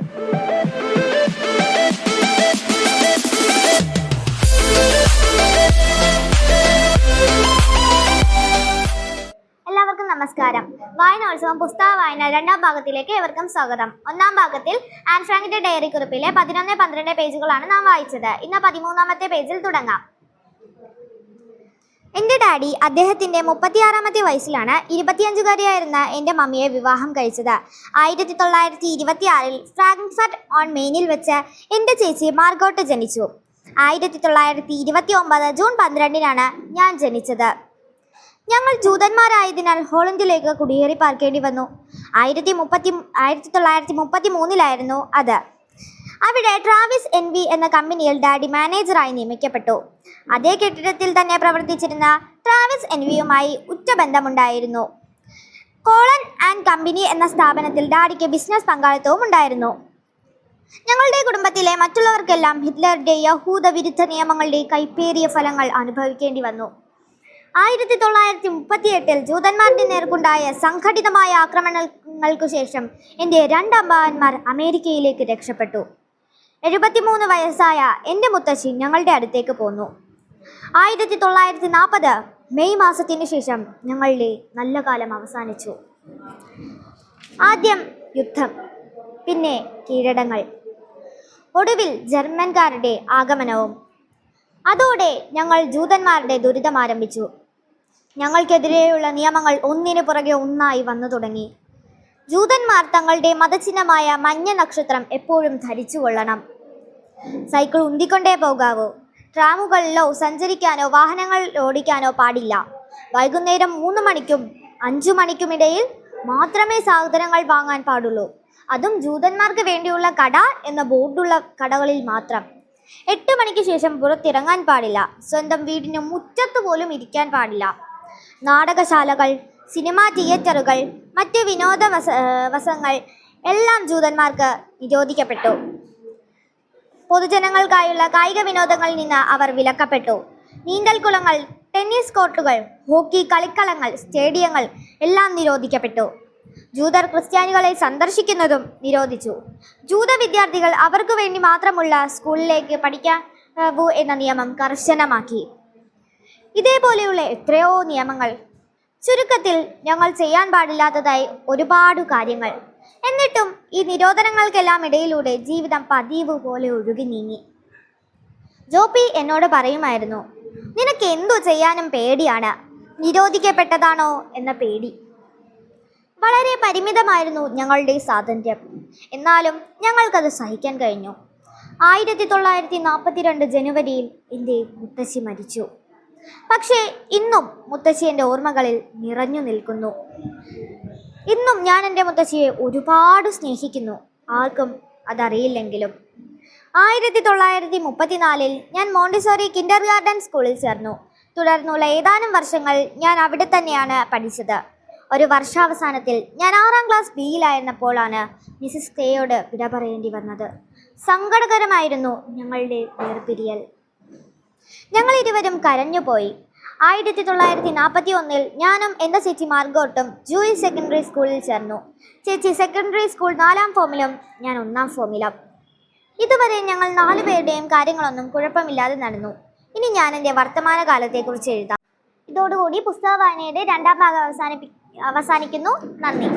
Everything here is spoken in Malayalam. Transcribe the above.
എല്ലാവർക്കും നമസ്കാരം. വായനോത്സവം പുസ്തക വായന രണ്ടാം ഭാഗത്തിലേക്ക് ഏവർക്കും സ്വാഗതം. ഒന്നാം ഭാഗത്തിൽ ആൻ ഫ്രാങ്കിന്റെ ഡയറി കുറിപ്പിലെ 11-12 പേജുകളാണ് നാം വായിച്ചത്. ഇന്ന് 13ാമത്തെ പേജിൽ തുടങ്ങാം. എൻ്റെ ഡാഡി അദ്ദേഹത്തിൻ്റെ 36ാമത്തെ വയസ്സിലാണ് 25-കാരിയായിരുന്ന എൻ്റെ മമ്മിയെ വിവാഹം കഴിച്ചത്. 1926 ഫ്രാങ്ക്ഫർട്ട് ഓൺ മെയിനിൽ വെച്ച് എൻ്റെ ചേച്ചി മാർഗോട്ട് ജനിച്ചു. 1929 ജൂൺ 12-നാണ് ഞാൻ ജനിച്ചത്. ഞങ്ങൾ ജൂതന്മാരായതിനാൽ ഹോളണ്ടിലേക്ക് കുടിയേറി പാർക്കേണ്ടി വന്നു. 1933 അത്. അവിടെ ട്രാവിസ് NV എന്ന കമ്പനിയിൽ ഡാഡി മാനേജറായി നിയമിക്കപ്പെട്ടു. അതേ കെട്ടിടത്തിൽ തന്നെ പ്രവർത്തിച്ചിരുന്ന ട്രാവിസ് NVയുമായി ഉറ്റ ബന്ധമുണ്ടായിരുന്നു. കോളൻ ആൻഡ് കമ്പനി എന്ന സ്ഥാപനത്തിൽ ഡാഡിക്ക് ബിസിനസ് പങ്കാളിത്തവും ഉണ്ടായിരുന്നു. ഞങ്ങളുടെ കുടുംബത്തിലെ മറ്റുള്ളവർക്കെല്ലാം ഹിറ്റ്ലറുടെ യഹൂദ വിരുദ്ധ നിയമങ്ങളുടെ കൈപ്പേറിയ ഫലങ്ങൾ അനുഭവിക്കേണ്ടി വന്നു. 1938 ജൂതന്മാരുടെ നേർക്കുണ്ടായ സംഘടിതമായ ആക്രമണങ്ങൾക്കു ശേഷം എൻ്റെ 2 അമ്മാവന്മാർ അമേരിക്കയിലേക്ക് രക്ഷപ്പെട്ടു. 73 വയസ്സായ എൻ്റെ മുത്തശ്ശി ഞങ്ങളുടെ അടുത്തേക്ക് പോന്നു. 1940 മെയ് മാസത്തിന് ശേഷം ഞങ്ങളുടെ നല്ല കാലം അവസാനിച്ചു. ആദ്യം യുദ്ധം, പിന്നെ കീഴടങ്ങൾ, ഒടുവിൽ ജർമ്മൻകാരുടെ ആഗമനവും. അതോടെ ഞങ്ങൾ ജൂതന്മാരുടെ ദുരിതം ആരംഭിച്ചു. ഞങ്ങൾക്കെതിരെയുള്ള നിയമങ്ങൾ ഒന്നിനു പുറകെ ഒന്നായി വന്നു തുടങ്ങി. ജൂതന്മാർ തങ്ങളുടെ മതചിഹ്നമായ മഞ്ഞ നക്ഷത്രം എപ്പോഴും ധരിച്ചു കൊള്ളണം. സൈക്കിൾ ഉന്തിക്കൊണ്ടേ പോകാവൂ. ട്രാമുകളിലോ സഞ്ചരിക്കാനോ വാഹനങ്ങൾ ഓടിക്കാനോ പാടില്ല. വൈകുന്നേരം 3 മണിക്കും 5 മണിക്കുമിടയിൽ മാത്രമേ സാധനങ്ങൾ വാങ്ങാൻ പാടുള്ളൂ. അതും ജൂതന്മാർക്ക് വേണ്ടിയുള്ള കട എന്ന ബോർഡുള്ള കടകളിൽ മാത്രം. 8 മണിക്ക് ശേഷം പുറത്തിറങ്ങാൻ പാടില്ല. സ്വന്തം വീടിന് മുറ്റത്ത് പോലും ഇരിക്കാൻ പാടില്ല. നാടകശാലകൾ, സിനിമാ തിയേറ്ററുകൾ, മറ്റ് വസങ്ങൾ എല്ലാം ജൂതന്മാർക്ക് നിരോധിക്കപ്പെട്ടു. പൊതുജനങ്ങൾക്കായുള്ള കായിക വിനോദങ്ങളിൽ നിന്ന് അവർ വിലക്കപ്പെട്ടു. നീന്തൽക്കുളങ്ങൾ, ടെന്നീസ് കോർട്ടുകൾ, ഹോക്കി കളിക്കളങ്ങൾ, സ്റ്റേഡിയങ്ങൾ എല്ലാം നിരോധിക്കപ്പെട്ടു. ജൂതർ ക്രിസ്ത്യാനികളെ സന്ദർശിക്കുന്നതും നിരോധിച്ചു. ജൂത വിദ്യാർത്ഥികൾ അവർക്ക് വേണ്ടി മാത്രമുള്ള സ്കൂളിലേക്ക് പഠിക്കാവൂ എന്ന നിയമം കർശനമാക്കി. ഇതേപോലെയുള്ള എത്രയോ നിയമങ്ങൾ. ചുരുക്കത്തിൽ ഞങ്ങൾ ചെയ്യാൻ പാടില്ലാത്തതായി ഒരുപാട് കാര്യങ്ങൾ. എന്നിട്ടും ഈ നിരോധനങ്ങൾക്കെല്ലാം ഇടയിലൂടെ ജീവിതം പതിവ് പോലെ ഒഴുകി നീങ്ങി. ജോപ്പി എന്നോട് പറയുമായിരുന്നു, നിനക്ക് എന്തു ചെയ്യാനും പേടിയാണ്, നിരോധിക്കപ്പെട്ടതാണോ എന്ന പേടി. വളരെ പരിമിതമായിരുന്നു ഞങ്ങളുടെ സ്വാതന്ത്ര്യം. എന്നാലും ഞങ്ങൾക്കത് സഹിക്കാൻ കഴിഞ്ഞു. 1942 ജനുവരിയിൽ എൻ്റെ മുത്തശ്ശി മരിച്ചു. പക്ഷേ ഇന്നും മുത്തശ്ശി എൻ്റെ ഓർമ്മകളിൽ നിറഞ്ഞു നിൽക്കുന്നു. ഇന്നും ഞാൻ എൻ്റെ മുത്തശ്ശിയെ ഒരുപാട് സ്നേഹിക്കുന്നു, ആർക്കും അതറിയില്ലെങ്കിലും. 1934 ഞാൻ മോണ്ടിസോറി കിൻഡർഗാർട്ടൻ സ്കൂളിൽ ചേർന്നു. തുടർന്നുള്ള ഏതാനും വർഷങ്ങൾ ഞാൻ അവിടെ തന്നെയാണ് പഠിച്ചത്. ഒരു വർഷാവസാനത്തിൽ ഞാൻ 6ാം ക്ലാസ് Bയിലായിരുന്നപ്പോഴാണ് മിസ്സിസ് കെയോട് വിട പറയേണ്ടി വന്നത്. സങ്കടകരമായിരുന്നു ഞങ്ങളുടെ വേർപിരിയൽ. ഞങ്ങൾ ഇരുവരും കരഞ്ഞുപോയി. 1941 ഞാനും എൻ്റെ ചേച്ചി മാർഗോട്ടും ജൂയിഷ് സെക്കൻഡറി സ്കൂളിൽ ചേർന്നു. ചേച്ചി സെക്കൻഡറി സ്കൂൾ 4ാം ഫോമിലും ഞാൻ 1ാം ഫോമിലും. ഇതുവരെ ഞങ്ങൾ 4 പേരുടെയും കാര്യങ്ങളൊന്നും കുഴപ്പമില്ലാതെ നടന്നു. ഇനി ഞാൻ എൻ്റെ വർത്തമാനകാലത്തെക്കുറിച്ച് എഴുതാം. ഇതോടുകൂടി പുസ്തക വായനയുടെ 2ാം ഭാഗം അവസാനിക്കുന്നു. നന്ദി.